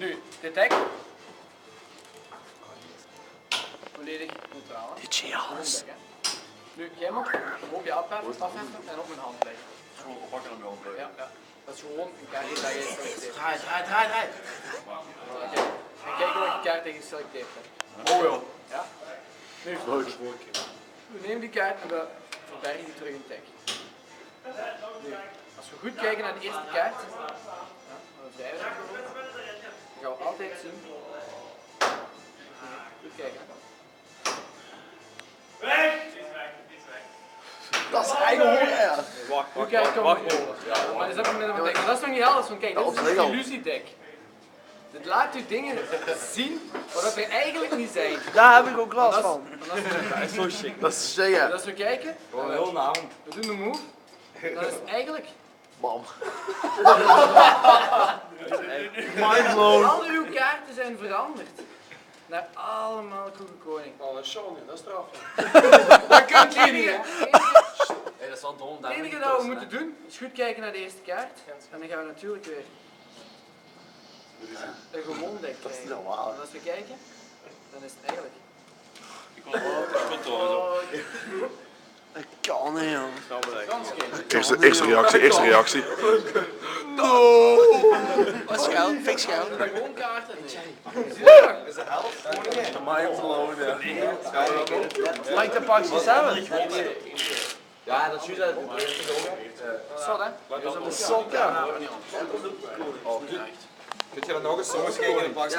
Nu, dit dek. Volledig neutraal. Dit is alles. Nu, jij mag op je afheffen en op mijn hand leggen. Gewoon oppakken en mijn hand leggen. Ja. Dat is gewoon een kaart dat je selecteert. Draai. En kijk welke kaart je geselecteerd hebt. Oh ja. Ja? Nu, we nemen die kaart en we verbergen die terug in het dek. Nu, als we goed kijken naar de eerste kaart, dan gaan we altijd zien. Goed kijken. Dat is eigenlijk ja. Hoe kijk ik maar dat is ook net een dek. Maar dat is nog niet alles, want kijk, dit is een illusiedek. Dit laat u dingen zien wat er eigenlijk niet zijn. Daar heb ik ook last van. Dat is zo chic. Dat is zeggen. Als we kijken, Gewoon heel naam. we doen de move, dan is het eigenlijk Bam. Mindblown. al uw kaarten zijn veranderd. Naar allemaal Koeke Koning. Oh, dat is Sean, dat is straf. Dat kunt je niet, hè? Hey, dat is wel dom. Het enige dat we moeten doen, is goed kijken naar de eerste kaart. En dan gaan we natuurlijk weer een gewoon dek Dat is krijgen. niet normaal. En als we kijken, dan is het eigenlijk... Ik kon toch Ik kan niet, joh. Kans geen. Eerste reactie. Wat schuil? Fix schuil. Gewoon kaarten. Is de helft? Mindblown, ja. Like de pakje samen. Ja, dat is juist. Zo, hè? Dat is sok, ja. Kun je dan nog eens soms kijken in de pak?